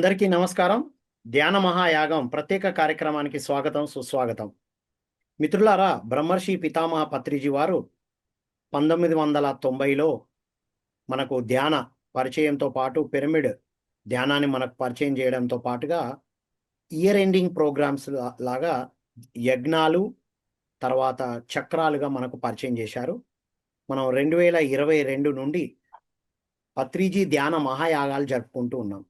అందరికీ నమస్కారం. ధ్యాన మహాయాగం ప్రత్యేక కార్యక్రమానికి స్వాగతం, సుస్వాగతం. మిత్రులారా, బ్రహ్మర్షి పితామహ పత్రిజీ వారు 1990లో మనకు ధ్యాన పరిచయంతో పాటు పిరమిడ్ ధ్యానాన్ని మనకు పరిచయం చేయడంతో పాటుగా ఇయర్ ఎండింగ్ ప్రోగ్రామ్స్ లాగా యజ్ఞాలు, తర్వాత చక్రాలుగా మనకు పరిచయం చేశారు. మనం 2022 నుండి పత్రిజీ ధ్యాన మహాయాగాలు జరుపుకుంటూ ఉన్నాం.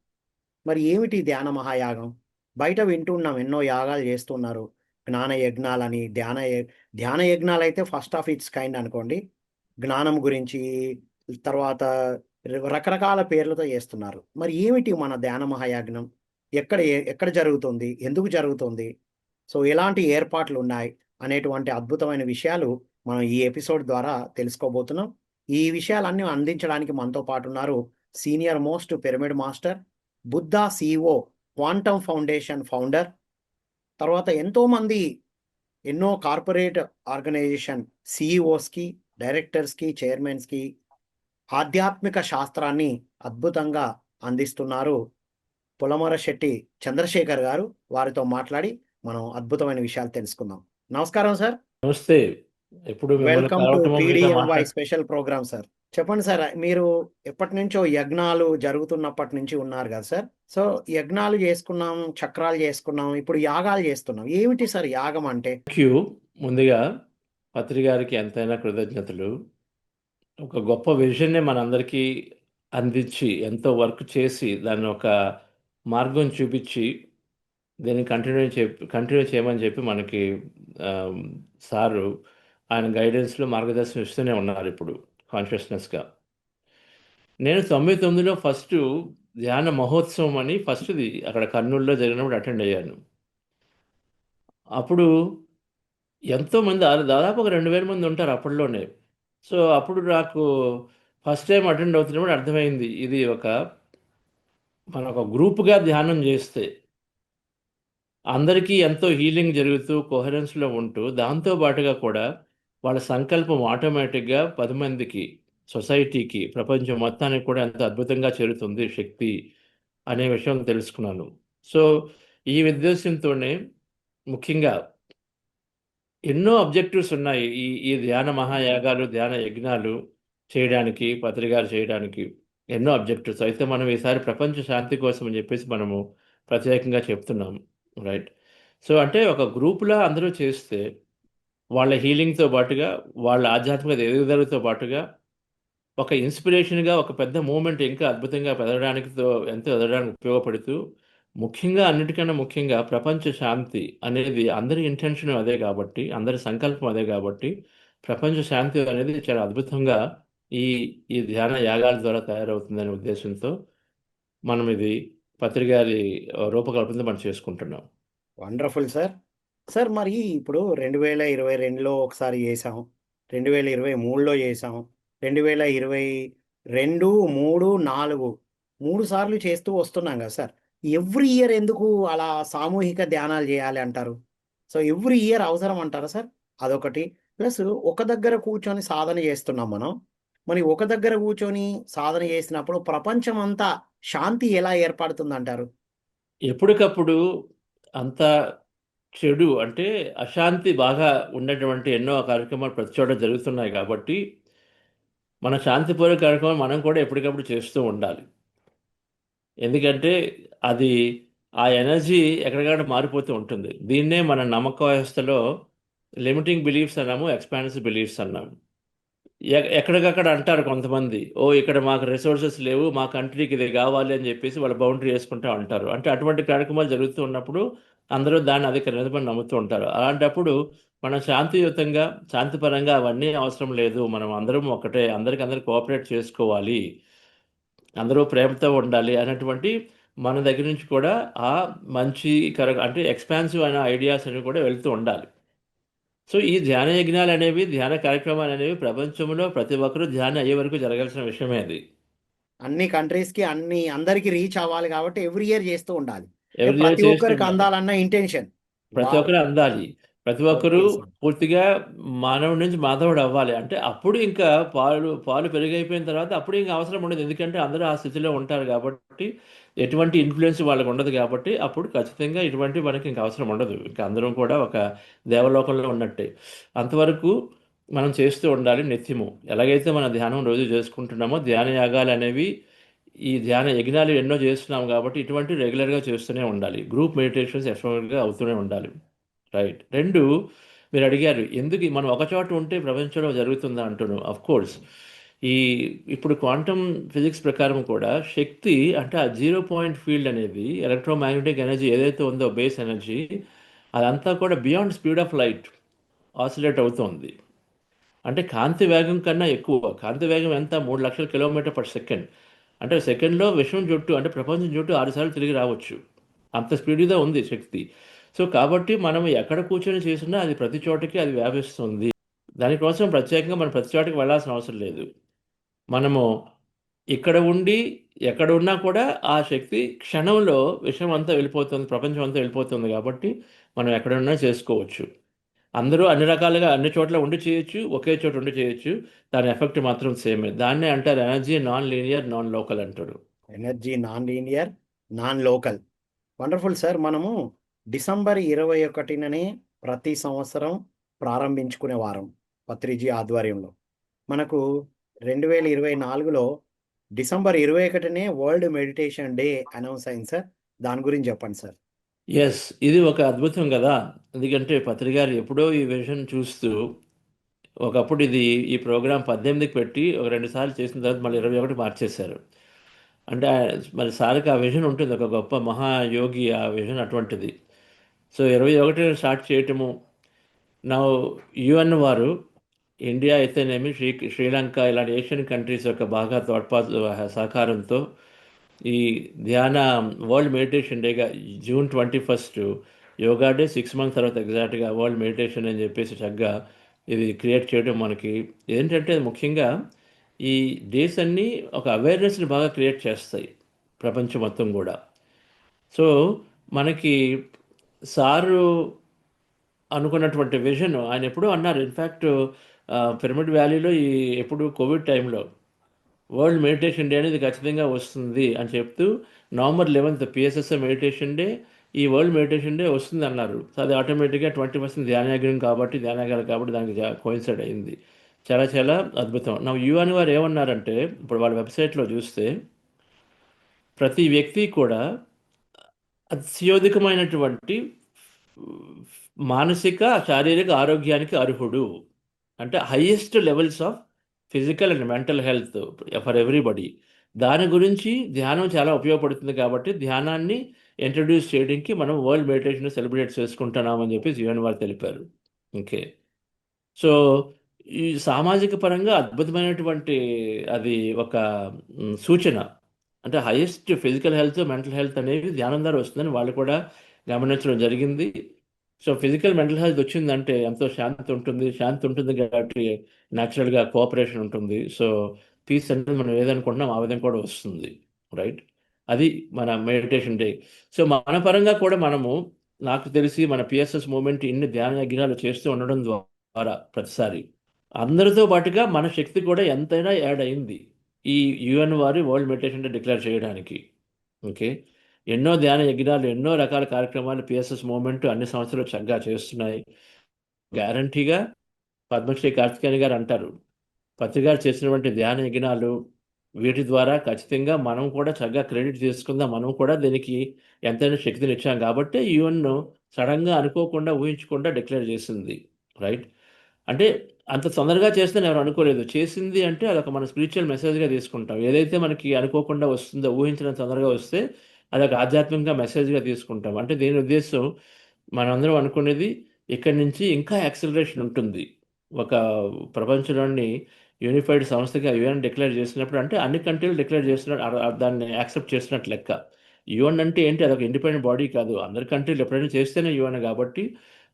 మరి ఏమిటి ధ్యాన మహాయాగం? బయట వింటున్నాం, ఎన్నో యాగాలు చేస్తున్నారు. జ్ఞాన యజ్ఞాలని, ధ్యాన యజ్ఞాలు అయితే ఫస్ట్ ఆఫ్ ఇట్స్ కైండ్ అనుకోండి. జ్ఞానం గురించి, తర్వాత రకరకాల పేర్లతో చేస్తున్నారు. మరి ఏమిటి మన ధ్యాన మహాయజ్ఞం? ఎక్కడ జరుగుతుంది? ఎందుకు జరుగుతుంది? సో ఎలాంటి ఏర్పాట్లు ఉన్నాయి అనేటువంటి అద్భుతమైన విషయాలు మనం ఈ ఎపిసోడ్ ద్వారా తెలుసుకోబోతున్నాం. ఈ విషయాలన్నీ అందించడానికి మనతో పాటు ఉన్నారు senior most pyramid master, Buddha CEO, quantum foundation founder, తర్వాత ఎంతోమంది ఎన్నో కార్పొరేట్ ఆర్గనైజేషన్ సిఇఓస్కి, డైరెక్టర్స్కి, చైర్మన్స్కి ఆధ్యాత్మిక శాస్త్రాన్ని అద్భుతంగా అందిస్తున్నారు పులమర శెట్టి చంద్రశేఖర్ గారు. వారితో మాట్లాడి మనం అద్భుతమైన విషయాలు తెలుసుకుందాం. నమస్కారం సార్. నమస్తే. ఎప్పుడు మిమ్మల్ని వెల్కమ్ టు కలవటము, మీతో టీడీఎంవై స్పెషల్ ప్రోగ్రామ్ సార్. చెప్పండి సార్, మీరు ఎప్పటి నుంచో యజ్ఞాలు జరుగుతున్నప్పటి నుంచి ఉన్నారు కదా సార్. సో యజ్ఞాలు చేసుకున్నాం, చక్రాలు చేసుకున్నాం, ఇప్పుడు యాగాలు చేస్తున్నాం. ఏమిటి సార్ యాగం అంటే? ముందుగా పత్రి గారికి ఎంతైనా కృతజ్ఞతలు. ఒక గొప్ప విజన్‌ని మనందరికీ అందించి, ఎంతో వర్క్ చేసి, దాన్ని ఒక మార్గం చూపిచ్చి, దీన్ని కంటిన్యూ చేయమని చెప్పి మనకి ఆహ్, సారు ఆయన గైడెన్స్‌లో మార్గదర్శనం ఇస్తూనే ఉన్నారు ఇప్పుడు కాన్షియస్‌నెస్‌గా. నేను 99లో ఫస్టు ధ్యాన మహోత్సవం అని ఫస్ట్‌ది అక్కడ కర్నూలులో జరిగినప్పుడు అటెండ్ అయ్యాను. అప్పుడు ఎంతోమంది దాదాపు ఒక 2000 మంది ఉంటారు అప్పట్లోనే. సో, అప్పుడు నాకు ఫస్ట్ టైమ్ అటెండ్ అవుతున్నప్పుడు అర్థమైంది. ఇది మనం ఒక గ్రూప్‌గా ధ్యానం చేస్తే అందరికీ ఎంతో హీలింగ్ జరుగుతూ కోహెరెన్స్‌లో ఉంటూ దాంతో పాటుగా కూడా వాళ్ళ సంకల్పం ఆటోమేటిక్‌గా 10 మందికి, సొసైటీకి, ప్రపంచం మొత్తానికి కూడా ఎంతో అద్భుతంగా చేరుతుంది శక్తి అనే విషయం తెలుసుకున్నాను. సో, ఈ ఉద్దేశ్యంతోనే ముఖ్యంగా ఎన్నో అబ్జెక్టివ్స్ ఉన్నాయి. ఈ ధ్యాన మహాయాగాలు, ధ్యాన యజ్ఞాలు చేయడానికి, పత్రిగారు చేయడానికి ఎన్నో అబ్జెక్టివ్స్. అయితే మనం ఈసారి ప్రపంచ శాంతి కోసం అని చెప్పేసి మనము ప్రత్యేకంగా చెప్తున్నాం. రైట్. సో, అంటే ఒక గ్రూప్‌లా అందరూ చేస్తే వాళ్ళ హీలింగ్‌తో పాటుగా, వాళ్ళ ఆధ్యాత్మిక ఎదుగుదలతో పాటుగా ఒక ఇన్స్పిరేషన్‌గా ఒక పెద్ద మూవ్‌మెంట్ ఇంకా అద్భుతంగా ఎంతో ఎదగడానికి ఉపయోగపడుతూ, ముఖ్యంగా అన్నిటికన్నా ముఖ్యంగా ప్రపంచ శాంతి అనేది అందరి ఇంటెన్షన్ అదే గాబట్టి, అందరి సంకల్పం అదే గాబట్టి, ప్రపంచ శాంతి అనేది చాలా అద్భుతంగా ఈ ఈ ధ్యాన యాగాల ద్వారా తయారవుతుందనే ఉద్దేశంతో మనం ఇది పత్రిగారి రూపకల్పనతో మనం చేసుకుంటున్నాం. Wonderful sir. సార్, మరి ఇప్పుడు 2022లో ఒకసారి చేసాం, 2023లో చేసాం, 2022, 3, 4 3 సార్లు చేస్తూ వస్తున్నాం కదా సార్. ఎవ్రీ ఇయర్ ఎందుకు అలా సామూహిక ధ్యానాలు చేయాలి అంటారు? సో ఎవ్రీ ఇయర్ అవసరం అంటారా సార్? అదొకటి. ప్లస్ ఒక దగ్గర కూర్చొని సాధన చేస్తున్నాం మనం. మరి ఒక దగ్గర కూర్చొని సాధన చేసినప్పుడు ప్రపంచం అంతా శాంతి ఎలా ఏర్పడుతుందంటారు? ఎప్పటికప్పుడు అంత చెడు అంటే అశాంతి బాగా ఉన్నటువంటి ఎన్నో కార్యక్రమాలు ప్రతి చోట జరుగుతున్నాయి కాబట్టి, మన శాంతిపూర్వక కార్యక్రమాలు మనం కూడా ఎప్పటికప్పుడు చేస్తూ ఉండాలి. ఎందుకంటే అది ఆ ఎనర్జీ ఎక్కడికక్కడ మారిపోతూ ఉంటుంది. దీన్నే మన నమ్మక వ్యవస్థలో లిమిటింగ్ బిలీఫ్స్ అన్నాము, ఎక్స్‌పాన్సివ్ బిలీఫ్స్ అన్నాము. ఎక్కడికక్కడ అంటారు కొంతమంది. ఓహ్! ఇక్కడ మాకు రిసోర్సెస్ లేవు. మా కంట్రీకి ఇది గావాలి అని జెప్పేసి వాళ్ళు బౌండరీ యేసుకుంటా ఉంటారు. అంటే అటువంటి కార్యక్రమాలు జరుగుతూ ఉన్నప్పుడు అందరూ దాన్ని అధిక నిజమని నమ్ముతూ ఉంటారు. అలాంటప్పుడు మనం శాంతియుతంగా, శాంతిపరంగా అవన్నీ అవసరం లేదు. మనం అందరం ఒకటే. అందరికి కోఆపరేట్ చేసుకోవాలి. అందరూ ప్రేమతో ఉండాలి అన్నటువంటి మన దగ్గర నుంచి కూడా ఆ మంచి అంటే ఎక్స్‌పాన్సివ్ అయిన ఐడియాస్ అనేవి కూడా వెళ్తూ ఉండాలి. సో, ఈ ధ్యాన యజ్ఞాలనేవి, ధ్యాన కార్యక్రమాలనేవి ప్రపంచంలో ప్రతి ఒక్కరు ధ్యానం అయ్యే వరకు జరగాల్సిన విషయమే అది. అన్ని కంట్రీస్‌కి అందరికి రీచ్ అవ్వాలి కాబట్టి ఎవ్రీ ఇయర్ చేస్తూ ఉండాలి. ఎవరి ప్రతి చేస్తూ ఒక్కరికి ఉండాలి. అందాలన్న ఇంటెన్షన్. ప్రతి వావ్! ఒక్కరు అందాలి. ప్రతి ఒక్కరూ ఓకే సార్. పూర్తిగా మానవుడి నుంచి మాధవుడు అవ్వాలి. అంటే అప్పుడు ఇంకా పాలు పెరుగైపోయిన తర్వాత అప్పుడు ఇంకా అవసరం ఉండదు. ఎందుకంటే అందరూ ఆ స్థితిలో ఉంటారు కాబట్టి, ఎటువంటి ఇన్‌ఫ్లూయెన్స్ వాళ్ళకి ఉండదు కాబట్టి, అప్పుడు ఖచ్చితంగా ఇటువంటి మనకి ఇంక అవసరం ఉండదు. ఇంక అందరం కూడా ఒక దేవలోకంలో ఉన్నట్టే. అంతవరకు మనం చేస్తూ ఉండాలి నిత్యము. ఎలాగైతే మన ధ్యానం రోజు చేసుకుంటున్నామో, ధ్యాన యాగాలనేవి ఈ ధ్యాన యజ్ఞాలు ఎన్నో చేస్తున్నాం కాబట్టి, ఇటువంటివి రెగ్యులర్‌గా చేస్తూనే ఉండాలి. గ్రూప్ మెడిటేషన్స్ ఎఫెక్టివ్‌గా అవుతూనే ఉండాలి. రైట్. 2 మీరు అడిగారు. ఎందుకు మనం ఒక చోట ఉంటే ప్రపంచంలో జరుగుతుందా అంటున్నాను. కోర్స్. ఈ ఇప్పుడు క్వాంటమ్ ఫిజిక్స్ ప్రకారం కూడా శక్తి అంటే ఆ జీరో పాయింట్ ఫీల్డ్ అనేది ఎలక్ట్రోమాగ్నెటిక్ ఎనర్జీ ఏదైతే ఉందో బేస్ ఎనర్జీ అదంతా కూడా beyond speed of light oscillate అవుతుంది. అంటే కాంతి వేగం కన్నా ఎక్కువ. కాంతి వేగం ఎంత? 3,00,000 కిలోమీటర్ పర్ సెకండ్. అంటే సెకండ్‌లో విశ్వం చుట్టూ అంటే ప్రపంచం చుట్టూ 6 సార్లు తిరిగి రావచ్చు. అంత స్పీడ్‌గా ఉంది శక్తి. సో, కాబట్టి మనం ఎక్కడ కూర్చొని చేసినా అది ప్రతి చోటకి అది వ్యాపిస్తుంది. దానికోసం ప్రత్యేకంగా మనం ప్రతి చోటకి వెళ్ళాల్సిన అవసరం లేదు. మనము ఇక్కడ ఉండి ఎక్కడ ఉన్నా కూడా ఆ శక్తి క్షణంలో విశ్వం అంతా వెళ్ళిపోతుంది. ప్రపంచం అంతా వెళ్ళిపోతుంది కాబట్టి మనం ఎక్కడున్నా చేసుకోవచ్చు. అందరూ అన్ని రకాలుగా అన్ని చోట్ల ఉండి చేయొచ్చు. ఒకే చోట ఉండి చేయొచ్చు. దాని ఎఫెక్ట్ మాత్రం సేమే. దాన్నే అంటారు energy non linear, non local అంటారు. Energy non linear, non local. Wonderful sir. మనము డిసెంబర్ 21నే ప్రతి సంవత్సరం ప్రారంభించుకునే వారం పత్రిజీ ఆధ్వర్యంలో. మనకు 2024లో డిసెంబర్ 21నే వరల్డ్ మెడిటేషన్ డే అనౌన్స్ అయింది సార్. దాని గురించి చెప్పండి సార్. యెస్. ఇది ఒక అద్భుతం గదా! ఎందుకంటే పత్రి గారు ఎప్పుడో ఈ విజన్ చూస్తూ ఒకప్పుడు ఈ ప్రోగ్రామ్ 18కి పెట్టి ఒక 2 సార్లు చేసిన తర్వాత మళ్ళీ 21 మార్చేశారు. అంటే మరి సార్‌కి ఆ విజన్ ఉంటుంది. ఒక గొప్ప మహాయోగి ఆ విజన్ అటువంటిది. సో, 21 స్టార్ట్ చేయటము. నౌ యూఎన్ వారు ఇండియా అయితేనేమి శ్రీలంక ఇలాంటి ఏషియన్ కంట్రీస్ యొక్క బాగా సహకారంతో ఈ ధ్యాన వరల్డ్ మెడిటేషన్ డేగా జూన్ 21 యోగా డే 6 మంత్స్ తర్వాత ఎగ్జాక్ట్గా వరల్డ్ మెడిటేషన్ అని చెప్పేసి చక్కగా ఇది క్రియేట్ చేయడం మనకి ఏంటంటే ముఖ్యంగా ఈ డేస్ అన్నీ ఒక అవేర్నెస్ని బాగా క్రియేట్ చేస్తాయి ప్రపంచం మొత్తం కూడా. సో మనకి సారు అనుకున్నటువంటి విజన్ ఆయన ఎప్పుడూ అన్నారు. ఇన్ఫ్యాక్ట్ పిరమిడ్ వ్యాలీలో ఎప్పుడు కోవిడ్ టైంలో వరల్డ్ మెడిటేషన్ డే అనేది ఖచ్చితంగా వస్తుంది అని చెప్తూ నవంబర్ 11 పిఎస్ఎస్ఏ మెడిటేషన్ డే ఈ వరల్డ్ మెడిటేషన్ డే వస్తుంది అన్నారు. సో అది ఆటోమేటిక్గా 20% ధ్యానయజ్ఞం కాబట్టి ధ్యానయాగాలు కాబట్టి దానికి కోయిన్సైడ్ అయింది. చాలా చాలా అద్భుతం. నా యుఎన్ వారు ఏమన్నారంటే ఇప్పుడు వాళ్ళ వెబ్సైట్లో చూస్తే ప్రతి వ్యక్తి కూడా అత్యధికమైనటువంటి మానసిక శారీరక ఆరోగ్యానికి అర్హుడు. అంటే highest levels of physical and mental health for everybody. దాని గురించి ధ్యానం చాలా ఉపయోగపడుతుంది కాబట్టి ధ్యానాన్ని ఇంట్రడ్యూస్ చేయడానికి మనం వరల్డ్ మెడిటేషన్ సెలబ్రేట్ చేసుకుంటున్నామని చెప్పి యుఎన్ వారు తెలిపారు. ఓకే. సో ఈ సామాజిక పరంగా అద్భుతమైనటువంటి అది ఒక సూచన. అంటే highest physical health, mental health అనేవి ధ్యానం ద్వారా వస్తుందని వాళ్ళు కూడా గమనించడం జరిగింది. సో ఫిజికల్, మెంటల్ హెల్త్ వచ్చిందంటే ఎంతో శాంతి ఉంటుంది. శాంతి ఉంటుంది కాబట్టి న్యాచురల్‌గా కోఆపరేషన్ ఉంటుంది. సో పీస్ అనేది మనం ఏదనుకుంటున్నామో ఆ విధంగా కూడా వస్తుంది. రైట్. అది మన మెడిటేషన్ డే. సో మన పరంగా కూడా మనము నాకు తెలిసి మన పిఎస్ఎస్ మూవ్‌మెంట్ ఇన్ని ధ్యాన యజ్ఞాలు చేస్తూ ఉండడం ద్వారా ప్రతిసారి అందరితో పాటుగా మన శక్తి కూడా ఎంతైనా యాడ్ అయింది. ఈ యూఎన్ వారి వరల్డ్ మెడిటేషన్ డే డిక్లేర్ చేయడానికి. ఓకే. ఎన్నో ధ్యాన యజ్ఞాలు, ఎన్నో రకాల కార్యక్రమాలు పిఎస్ఎస్ మూవ్‌మెంట్ అన్ని సంవత్సరాలు చక్కగా చేస్తున్నాయి. గ్యారంటీగా పద్మశ్రీ కార్తికేయన్ గారు అంటారు. పత్రి గారు చేసినటువంటి ధ్యాన యజ్ఞాలు వీటి ద్వారా ఖచ్చితంగా మనం కూడా చక్కగా క్రెడిట్ తీసుకుందాం. మనం కూడా దీనికి ఎంతైనా శక్తినిచ్చాం కాబట్టే యూఎన్ సడెన్‌గా అనుకోకుండా, ఊహించకుండా డిక్లేర్ చేసింది. రైట్. అంటే అంత తొందరగా చేస్తుందని ఎవరు అనుకోలేదు. చేసింది అంటే అదొక మన స్పిరిచ్యువల్ మెసేజ్‌గా తీసుకుంటాం. ఏదైతే మనకి అనుకోకుండా వస్తుందో, ఊహించినంత తొందరగా వస్తే అదొక ఆధ్యాత్మికంగా మెసేజ్‌గా తీసుకుంటాం. అంటే దీని ఉద్దేశ్యం మనందరం అనుకునేది ఇక్కడి నుంచి ఇంకా యాక్సిలరేషన్ ఉంటుంది. ఒక ప్రపంచంలోని యూనిఫైడ్ సంస్థగా యూఎన్ డిక్లేర్ చేసినప్పుడు అంటే అన్ని కంట్రీలు డిక్లేర్ చేస్తున్నట్టు దాన్ని యాక్సెప్ట్ చేసినట్టు లెక్క. యూఎన్ అంటే ఏంటి? అదొక ఇండిపెండెంట్ బాడీ కాదు. అందరి కంట్రీలు ఎప్పుడైనా చేస్తేనే యూఎన్ కాబట్టి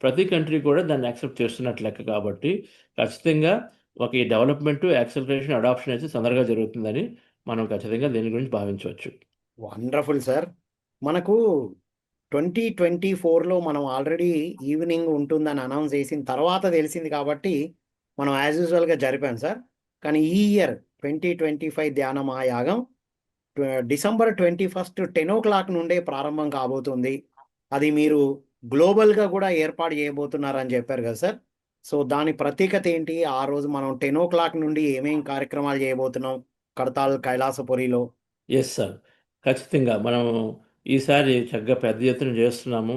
ప్రతి కంట్రీ కూడా దాన్ని యాక్సెప్ట్ చేస్తున్నట్టు లెక్క కాబట్టి ఖచ్చితంగా ఒక ఈ డెవలప్‌మెంటు, యాక్సిలరేషన్, అడాప్షన్ అయితే తొందరగా జరుగుతుందని మనం ఖచ్చితంగా దీని గురించి భావించవచ్చు. Wonderful sir. మనకు 2024లో మనం ఆల్రెడీ ఈవినింగ్ ఉంటుందని అనౌన్స్ చేసిన తర్వాత తెలిసింది కాబట్టి మనం యాజ్ యూజువల్గా జరిపాం సార్. కానీ ఈ ఇయర్ 2025 ధ్యాన మహాయాగం డిసెంబర్ 21 10 o'clock నుండే ప్రారంభం కాబోతుంది. అది మీరు గ్లోబల్గా కూడా ఏర్పాటు చేయబోతున్నారని చెప్పారు కదా సార్. సో దాని ప్రత్యేకత ఏంటి? ఆ రోజు మనం 10 o'clock నుండి ఏమేం కార్యక్రమాలు చేయబోతున్నాం కడతాల్ కైలాసపురిలో? ఎస్ సార్, ఖచ్చితంగా మనం ఈసారి చక్కగా పెద్ద ఎత్తున చేస్తున్నాము.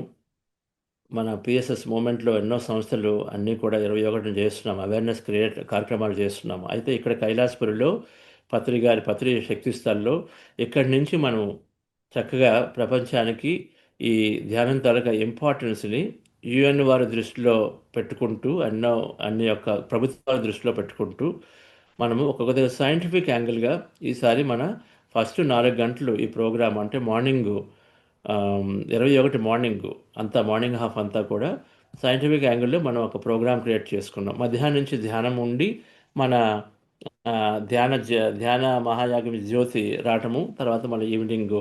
మన పిఎస్ఎస్ మూమెంట్లో ఎన్నో సంస్థలు అన్నీ కూడా 21 చేస్తున్నాం, అవేర్నెస్ క్రియేట్ కార్యక్రమాలు చేస్తున్నాము. అయితే ఇక్కడ కైలాసపురిలో పత్రి శక్తి స్థల్లో ఇక్కడి నుంచి మనం చక్కగా ప్రపంచానికి ఈ ధ్యానం తాలూకా ఇంపార్టెన్స్ని యుఎన్ వారి దృష్టిలో పెట్టుకుంటూ అన్ని యొక్క ప్రభుత్వాల దృష్టిలో పెట్టుకుంటూ మనము ఒక సైంటిఫిక్ యాంగిల్గా ఈసారి మన ఫస్ట్ 4 గంటలు ఈ ప్రోగ్రామ్ అంటే మార్నింగ్ 21 మార్నింగ్ అంతా మార్నింగ్ హాఫ్ అంతా కూడా సైంటిఫిక్ యాంగిల్లో మనం ఒక ప్రోగ్రామ్ క్రియేట్ చేసుకున్నాం. మధ్యాహ్నం నుంచి ధ్యానం ఉండి మన ఆ, ధ్యాన మహాయాగం జ్యోతి రావటము, తర్వాత మళ్ళీ ఈవినింగ్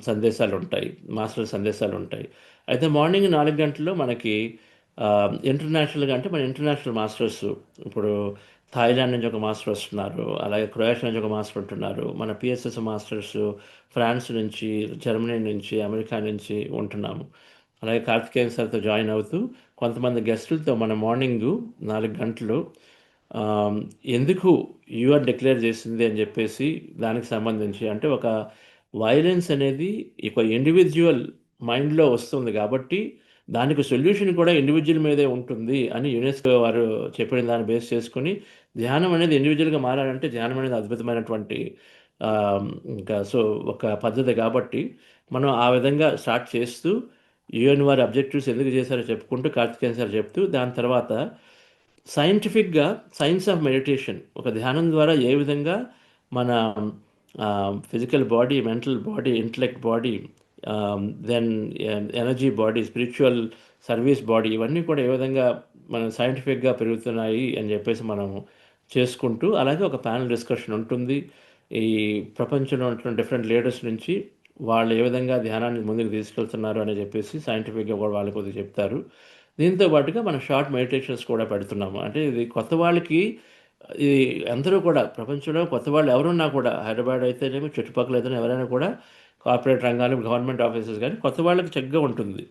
సందేశాలు ఉంటాయి, మాస్టర్ సందేశాలు ఉంటాయి. అయితే మార్నింగ్ 4 గంటల్లో మనకి ఇంటర్నేషనల్గా అంటే మన ఇంటర్నేషనల్ మాస్టర్స్ ఇప్పుడు థాయిలాండ్ నుంచి ఒక మాస్టర్ వస్తున్నారు, అలాగే క్రొయేషియా నుంచి ఒక మాస్టర్ ఉంటున్నారు, మన పిఎస్ఎస్ మాస్టర్స్ ఫ్రాన్స్ నుంచి, జర్మనీ నుంచి, అమెరికా నుంచి ఉంటున్నాము. అలాగే కార్తికేయన్ సార్తో జాయిన్ అవుతూ కొంతమంది గెస్టులతో మన మార్నింగు 4 గంటలు ఆ, ఎందుకు యుఎన్ డిక్లేర్ చేసింది అని చెప్పేసి దానికి సంబంధించి అంటే ఒక వైలెన్స్ అనేది ఒక ఇండివిజువల్ మైండ్లో వస్తుంది కాబట్టి దానికి సొల్యూషన్ కూడా ఇండివిజువల్ మీదే ఉంటుంది అని యునెస్కో వారు చెప్పిన దాన్ని బేస్ చేసుకుని ధ్యానం అనేది ఇండివిజువల్గా మారాలంటే ధ్యానం అనేది అద్భుతమైనటువంటి ఆ, ఇంకా ఒక పద్ధతి కాబట్టి మనం ఆ విధంగా స్టార్ట్ చేస్తూ యుఎన్ వారి అబ్జెక్టివ్స్ ఎందుకు చేశారో చెప్పుకుంటూ కార్తికేయన్ సార్ చెప్తూ దాని తర్వాత సైంటిఫిక్గా సైన్స్ ఆఫ్ మెడిటేషన్ ఒక ధ్యానం ద్వారా ఏ విధంగా మన physical body, mental body, intellect body, then energy body, spiritual service body, ఇవన్నీ కూడా ఏ విధంగా మనం సైంటిఫిక్గా పెరుగుతున్నాయి అని చెప్పేసి మనం చేసుకుంటూ అలాగే ఒక ప్యానల్ డిస్కషన్ ఉంటుంది. ఈ ప్రపంచంలో ఉంటున్న డిఫరెంట్ లీడర్స్ నుంచి వాళ్ళు ఏ విధంగా ధ్యానాన్ని ముందుకు తీసుకెళ్తున్నారు అని చెప్పేసి సైంటిఫిక్గా కూడా వాళ్ళు కొద్దిగా చెప్తారు. దీంతో పాటుగా మనం షార్ట్ మెడిటేషన్స్ కూడా పెడుతున్నాము. అంటే ఇది కొత్త వాళ్ళకి ఇది అందరూ కూడా ప్రపంచంలో కొత్త వాళ్ళు ఎవరున్నా కూడా హైదరాబాద్ అయితేనేమి చుట్టుపక్కల అయితేనే ఎవరైనా కూడా కార్పొరేట్ రంగాలు, గవర్నమెంట్ ఆఫీసెస్ కానీ కొత్త వాళ్ళకి చక్కగా ఉంటుంది.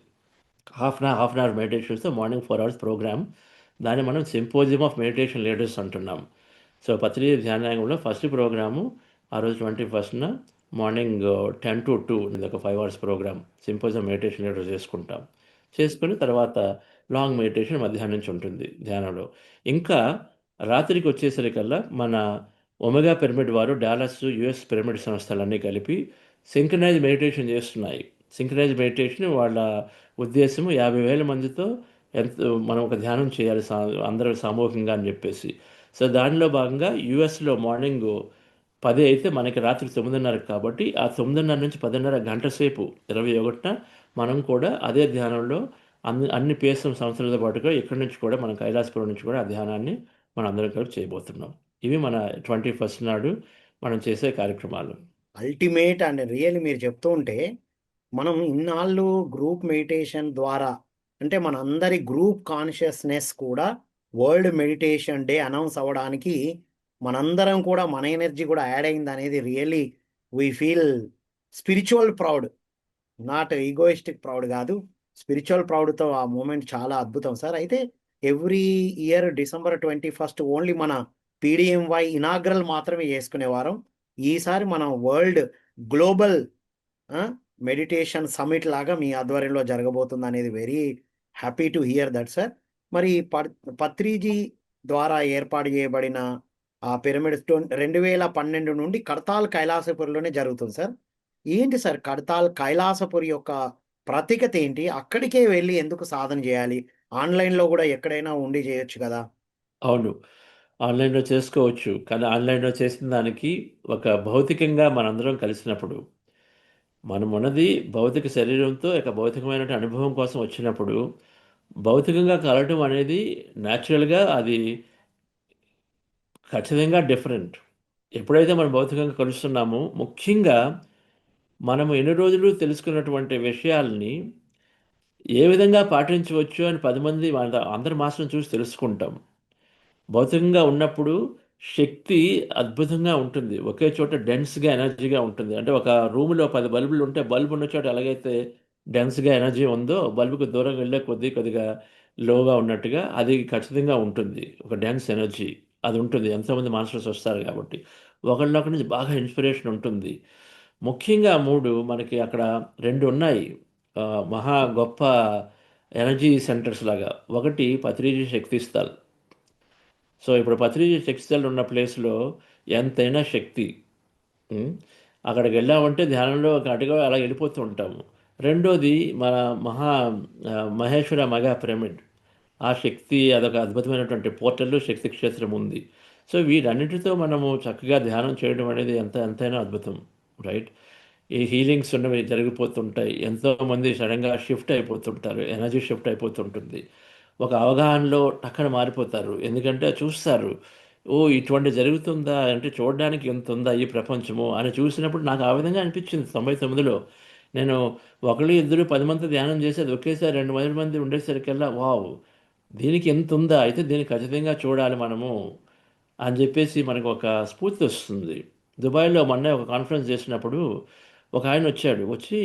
హాఫ్ అన్ అవర్ మెడిటేషన్స్తో మార్నింగ్ 4 hours ప్రోగ్రామ్. దాన్ని మనం సింపోజియం ఆఫ్ మెడిటేషన్ లీడర్స్ అంటున్నాం. సో పత్రి ధ్యానంలో ఫస్ట్ ప్రోగ్రాము ఆ రోజు 21న మార్నింగ్ 10 to 2 ఇది ఒక 5 hours programme symposium meditation leaders చేసుకుంటాం. చేసుకుని తర్వాత లాంగ్ మెడిటేషన్ మధ్యాహ్నం నుంచి ఉంటుంది ధ్యానంలో. ఇంకా రాత్రికి వచ్చేసరికల్లా మన ఒమెగా పిరమిడ్ వారు డాలస్ యుఎస్ పిరమిడ్ సంస్థలన్నీ కలిపి సింక్రనైజ్ మెడిటేషన్ చేస్తున్నాయి. సింక్రనైజ్ మెడిటేషన్ వాళ్ళ ఉద్దేశం 50,000 మందితో ఎంత మనం ఒక ధ్యానం చేయాలి అందరూ సామూహికంగా అని చెప్పేసి. సో దానిలో భాగంగా యుఎస్లో మార్నింగ్ 10 అయితే మనకి రాత్రి 9:30 కాబట్టి ఆ 9:30 నుంచి 10:30 గంట సేపు 21న మనం కూడా అదే ధ్యానంలో అన్ని పిఎస్ఎం సంస్థలతో పాటుగా ఇక్కడి నుంచి కూడా మన కైలాసపురం నుంచి కూడా ఆ ధ్యానాన్ని మనం అందరం కలిపి చేయబోతున్నాం. ఇవి మన 21st నాడు మనం చేసే కార్యక్రమాలు. అల్టిమేట్ అండ్ రియల్ మీరు చెప్తూ ఉంటే మనం ఇన్నాళ్ళు గ్రూప్ మెడిటేషన్ ద్వారా అంటే మనందరి గ్రూప్ కాన్షియస్నెస్ కూడా వరల్డ్ మెడిటేషన్ డే అనౌన్స్ అవ్వడానికి మనందరం కూడా మన ఎనర్జీ కూడా యాడ్ అయింది అనేది really we feel spiritual proud, not egoistic proud కాదు, స్పిరిచువల్ ప్రౌడ్తో ఆ మూమెంట్ చాలా అద్భుతం సార్. అయితే ఎవ్రీ ఇయర్ డిసెంబర్ 21 ఓన్లీ మన పీడిఎంవై ఇనాగ్రల్ మాత్రమే చేసుకునేవారం. ఈసారి మనం వరల్డ్ గ్లోబల్ మెడిటేషన్ సమిట్ లాగా మీ ఆధ్వర్యంలో జరగబోతుంది అనేది very happy to hear that sir. మరి పత్రిజీ ద్వారా ఏర్పాటు చేయబడిన ఆ పిరమిడ్ 2012 నుండి కడతాల్ కైలాసపురిలోనే జరుగుతుంది సార్. ఏంటి సార్ కడతాల్ కైలాసపురి యొక్క ప్రత్యేకత ఏంటి? అక్కడికే వెళ్ళి ఎందుకు సాధన చేయాలి? ఆన్లైన్లో కూడా ఎక్కడైనా ఉండి చేయొచ్చు కదా. అవును, ఆన్లైన్లో చేసుకోవచ్చు. కానీ ఆన్లైన్లో చేసిన దానికి ఒక భౌతికంగా మనందరం కలిసినప్పుడు మనం ఉన్నది భౌతిక శరీరంతో ఒక భౌతికమైన అనుభవం కోసం వచ్చినప్పుడు భౌతికంగా కలవటం అనేది న్యాచురల్గా అది ఖచ్చితంగా డిఫరెంట్. ఎప్పుడైతే మనం భౌతికంగా కలుస్తున్నామో ముఖ్యంగా మనము ఎన్ని రోజులు తెలుసుకున్నటువంటి విషయాల్ని ఏ విధంగా పాటించవచ్చు అని 10 మంది అందరి మాస్టర్ని చూసి తెలుసుకుంటాం. భౌతికంగా ఉన్నప్పుడు శక్తి అద్భుతంగా ఉంటుంది. ఒకే చోట డెన్స్‌గా, ఎనర్జీగా ఉంటుంది. అంటే ఒక రూమ్‌లో 10 బల్బులు ఉంటే బల్బ్ ఉన్న చోట ఎలాగైతే డెన్స్‌గా ఎనర్జీ ఉందో, బల్బ్‌కి దూరంగా వెళ్ళే కొద్దీ కొద్దిగా లోగా ఉన్నట్టుగా అది ఖచ్చితంగా ఉంటుంది. ఒక డెన్స్ ఎనర్జీ అది ఉంటుంది. ఎంతోమంది మాస్టర్స్ వస్తారు కాబట్టి. ఒకళ్ళనొకరి నుంచి బాగా ఇన్స్పిరేషన్ ఉంటుంది. ముఖ్యంగా 3 మనకి అక్కడ 2 ఉన్నాయి. మహా గొప్ప ఎనర్జీ సెంటర్స్ లాగా. ఒకటి పత్రిజీ శక్తి స్థల్. సో ఇప్పుడు పత్రిజీ టెక్స్టైల్ ఉన్న ప్లేస్లో ఎంతైనా శక్తి. ఉమ్, అక్కడికి వెళ్ళామంటే ధ్యానంలో ఒక అటుగా అలా వెళ్ళిపోతూ ఉంటాము. రెండోది మన మహా మహేశ్వర మగా పిరమిడ్. ఆ శక్తి అదొక అద్భుతమైనటువంటి పోర్టల్ శక్తి క్షేత్రం ఉంది. సో వీటన్నిటితో మనము చక్కగా ధ్యానం చేయడం అనేది ఎంతైనా అద్భుతం. రైట్. ఈ హీలింగ్స్ ఉన్నవి జరిగిపోతుంటాయి. ఎంతోమంది సడన్గా షిఫ్ట్ అయిపోతుంటారు. ఎనర్జీ షిఫ్ట్ అయిపోతుంటుంది. ఒక అవగాహనలో టక్కన మారిపోతారు. ఎందుకంటే చూస్తారు. ఓ ఇటువంటి జరుగుతుందా అంటే చూడడానికి ఇంత ఉందా ఈ ప్రపంచము అని చూసినప్పుడు నాకు ఆ విధంగా అనిపించింది 99లో. నేను ఒకళ్ళు ఇద్దరు 10 మంది ధ్యానం చేసేది ఒకేసారి 200 మంది ఉండేసరికల్లా వావ్! దీనికి ఎంత ఉందా అయితే దీన్ని ఖచ్చితంగా చూడాలి మనము అని చెప్పేసి మనకు ఒక స్ఫూర్తి వస్తుంది. దుబాయ్లో మొన్నే ఒక కాన్ఫరెన్స్ చేసినప్పుడు ఒక ఆయన వచ్చాడు. వచ్చి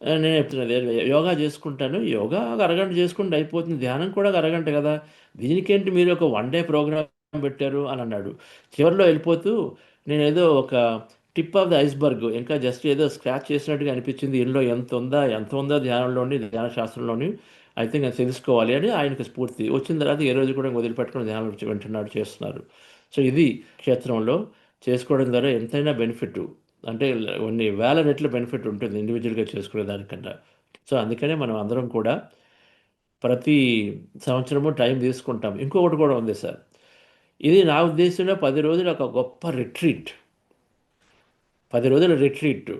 నేను చెప్తున్నది యోగా చేసుకుంటాను. యోగా ఒక అరగంట చేసుకుంటే అయిపోతుంది. ధ్యానం కూడా ఒక అరగంట కదా! దీనికేంటి మీరు ఒక వన్ డే ప్రోగ్రామ్ పెట్టారు అని అన్నాడు. చివరిలో వెళ్ళిపోతూ నేనేదో ఒక టిప్ ఆఫ్ ద ఐస్‌బర్గ్ ఇంకా జస్ట్ ఏదో స్క్రాచ్ చేసినట్టుగా అనిపించింది. ఇందులో ఎంత ఉందో ధ్యానంలోని, ధ్యాన శాస్త్రంలోని ఐ థింక్ అది తెలుసుకోవాలి అని ఆయనకు స్ఫూర్తి. వచ్చిన తర్వాత ఏ రోజు కూడా వదిలిపెట్టుకొని ధ్యానం వింటున్నాడు, చేస్తున్నారు. సో ఇది క్షేత్రంలో చేసుకోవడం ద్వారా ఎంతైనా బెనిఫిట్. అంటే కొన్ని వేల రెట్ల బెనిఫిట్ ఉంటుంది ఇండివిజువల్గా చేసుకునే దానికన్నా. సో అందుకనే మనం అందరం కూడా ప్రతి సంవత్సరము టైం తీసుకుంటాం. ఇంకొకటి కూడా ఉంది సార్. ఇది నా ఉద్దేశంలో 10 రోజులు ఒక గొప్ప రిట్రీట్. 10 రోజుల రిట్రీట్.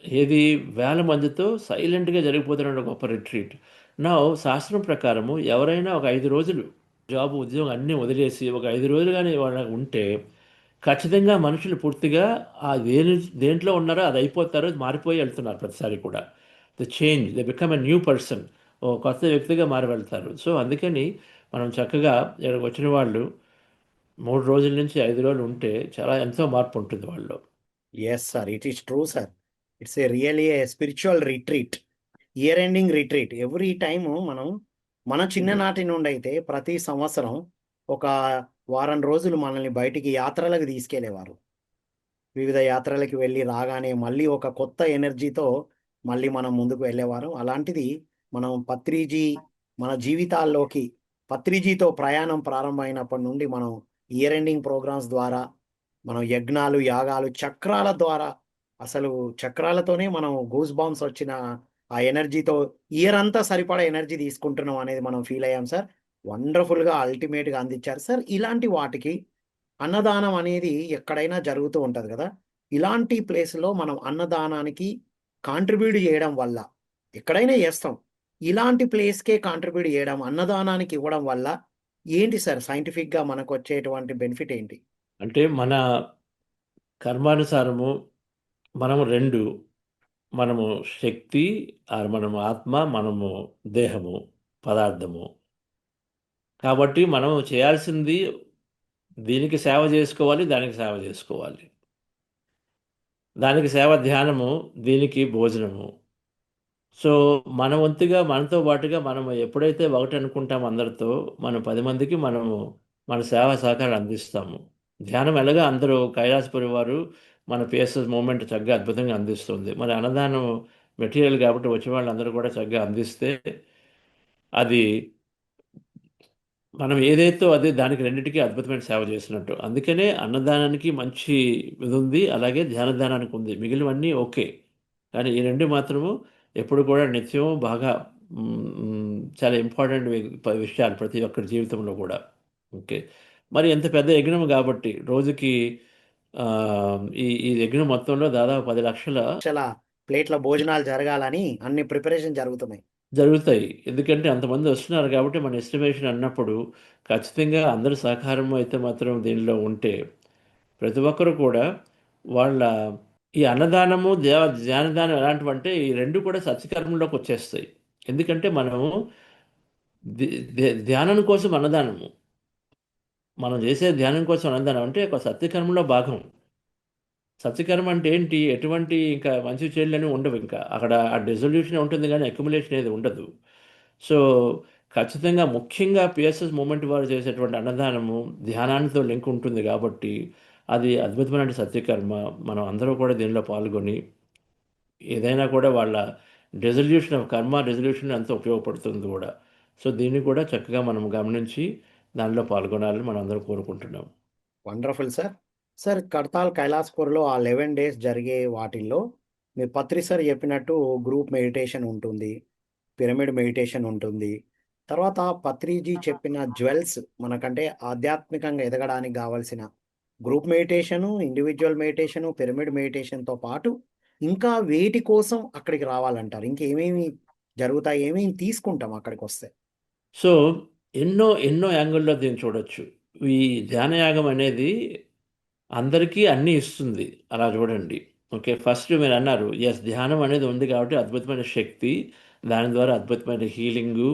ఏది వేల మందితో సైలెంట్గా జరిగిపోతున్న గొప్ప రిట్రీట్. నా శాస్త్రం ప్రకారము ఎవరైనా ఒక 5 రోజులు జాబ్ ఉద్యోగం అన్నీ వదిలేసి ఒక 5 రోజులు కానీ వాళ్ళ ఉంటే ఖచ్చితంగా మనుషులు పూర్తిగా ఆ దేంట్లో ఉన్నారో అది అయిపోతారో మారిపోయి వెళ్తున్నారు ప్రతిసారి కూడా. The change they become a new person. ఓ కొత్త వ్యక్తిగా మారి వెళ్తారు. సో అందుకని మనం చక్కగా ఇక్కడికి వచ్చిన వాళ్ళు 3 రోజుల నుంచి 5 రోజులు ఉంటే చాలా ఎంతో మార్పు ఉంటుంది వాళ్ళు. Yes sir, it is true sir. It's a really a spiritual retreat, year ending retreat. Every time మనం మన చిన్ననాటి నుండి అయితే ప్రతి సంవత్సరం ఒక వారం రోజులు మనల్ని బయటికి యాత్రలకు తీసుకెళ్లేవారు. వివిధ యాత్రలకు వెళ్ళి రాగానే మళ్ళీ ఒక కొత్త ఎనర్జీతో మళ్ళీ మనం ముందుకు వెళ్ళేవారు. అలాంటిది మనం పత్రిజీ మన జీవితాల్లోకి పత్రిజీతో ప్రయాణం ప్రారంభమైనప్పటి నుండి మనం ఇయర్ ఎండింగ్ ప్రోగ్రామ్స్ ద్వారా మనం యజ్ఞాలు, యాగాలు, చక్రాల ద్వారా అసలు చక్రాలతోనే మనం గూస్ బాంబ్స్ వచ్చిన ఆ ఎనర్జీతో ఇయర్ అంతా సరిపడా ఎనర్జీ తీసుకుంటున్నాం అనేది మనం ఫీల్ అయ్యాం సార్. వండర్ఫుల్గా అల్టిమేట్గా అందించారు సార్. ఇలాంటి వాటికి అన్నదానం అనేది ఎక్కడైనా జరుగుతూ ఉంటది కదా! ఇలాంటి ప్లేస్‌లో మనం అన్నదానానికి కాంట్రిబ్యూట్ చేయడం వల్ల ఎక్కడైనా చేస్తాం. ఇలాంటి ప్లేస్‌కే కాంట్రిబ్యూట్ చేయడం, అన్నదానానికి ఇవ్వడం వల్ల ఏంటి సార్ సైంటిఫిక్‌గా మనకొచ్చేటువంటి బెనిఫిట్ ఏంటి? అంటే మన కర్మానుసారము మనము 2 మనము శక్తి, మనము ఆత్మ, మనము దేహము, పదార్థము. కాబట్టి మనం చేయాల్సింది దీనికి సేవ చేసుకోవాలి, దానికి సేవ చేసుకోవాలి. దానికి సేవ ధ్యానము, దీనికి భోజనము. సో మన వంతుగా మనతో పాటుగా మనం ఎప్పుడైతే ఒకటి అనుకుంటామో అందరితో, మనం 10 మందికి మనము మన సేవా సహకారాలు అందిస్తాము. ధ్యానం ఎలాగో అందరూ కైలాసపురి వారు మన పిఎస్ఎస్ మూవ్‌మెంట్ చక్కగా అద్భుతంగా అందిస్తుంది. మరి అన్నదానం మెటీరియల్ కాబట్టి వచ్చిన వాళ్ళందరూ కూడా చక్కగా అందిస్తే అది మనం ఏదైతే అదే దానికి రెండిటికి అద్భుతమైన సేవ చేసినట్టు. అందుకనే అన్నదానానికి మంచి ఇది ఉంది. అలాగే ధ్యానదానానికి ఉంది. మిగిలినవన్నీ ఓకే. కానీ ఈ 2 మాత్రము ఎప్పుడు కూడా నిత్యం బాగా చాలా ఇంపార్టెంట్ విషయాలు ప్రతి ఒక్కరి జీవితంలో కూడా. ఓకే. మరి ఎంత పెద్ద యజ్ఞం కాబట్టి రోజుకి ఈ ఈ యజ్ఞం మొత్తంలో దాదాపు 10,00,000 లక్షల ప్లేట్ల భోజనాలు జరగాలని అన్ని ప్రిపరేషన్ జరుగుతున్నాయి. జరుగుతాయి. ఎందుకంటే అంతమంది వస్తున్నారు కాబట్టి మన ఎస్టిమేషన్ అన్నప్పుడు ఖచ్చితంగా అందరి సహకారం అయితే మాత్రం దీనిలో ఉంటే ప్రతి ఒక్కరు కూడా వాళ్ళ ఈ అన్నదానము ధ్యానదానం ఎలాంటివంటే ఈ రెండు కూడా సత్యకర్మంలోకి వచ్చేస్తాయి. ఎందుకంటే మనము ధ్యానం కోసం అన్నదానము, మనం చేసే ధ్యానం కోసం అన్నదానం అంటే ఒక సత్యకర్మలో భాగం. సత్యకర్మ అంటే ఏంటి? ఎటువంటి ఇంకా మంచి చెడులని ఉండవు, ఇంకా అక్కడ ఆ డిజల్యూషన్ ఉంటుంది కానీ అక్యుములేషన్ అనేది ఉండదు. సో ఖచ్చితంగా ముఖ్యంగా పిఎస్ఎస్ మూమెంట్ వారు చేసేటువంటి అన్నదానము ధ్యానానితో లింక్ ఉంటుంది కాబట్టి అది అద్భుతమైన సత్యకర్మ. మనం అందరూ కూడా దీనిలో పాల్గొని ఏదైనా కూడా వాళ్ళ రెజల్యూషన్ ఆఫ్ కర్మ రెజల్యూషన్ అంతా ఉపయోగపడుతుంది కూడా. సో దీన్ని కూడా చక్కగా మనం గమనించి దానిలో పాల్గొనాలని మనం అందరూ కోరుకుంటున్నాం. Wonderful sir. సార్, కడతాల్ కైలాస్పూర్లో ఆ 11 డేస్ జరిగే వాటిల్లో మీ పత్రి సార్ చెప్పినట్టు గ్రూప్ మెడిటేషన్ ఉంటుంది, పిరమిడ్ మెడిటేషన్ ఉంటుంది. తర్వాత పత్రిజీ చెప్పిన జ్యువెల్స్ మనకంటే ఆధ్యాత్మికంగా ఎదగడానికి కావాల్సిన group meditation, individual meditation, pyramid మెడిటేషన్తో పాటు ఇంకా వేటి కోసం అక్కడికి రావాలంటారు? ఇంకేమేమి జరుగుతాయి, ఏమేమి తీసుకుంటాం అక్కడికి వస్తే? సో ఎన్నో ఎన్నో యాంగిల్లో దీన్ని చూడొచ్చు. ఈ ధ్యానయాగం అనేది అందరికీ అన్నీ ఇస్తుంది, అలా చూడండి. ఓకే, ఫస్ట్ మీరు అన్నారు ఎస్, ధ్యానం అనేది ఉంది కాబట్టి అద్భుతమైన శక్తి, దాని ద్వారా అద్భుతమైన హీలింగు,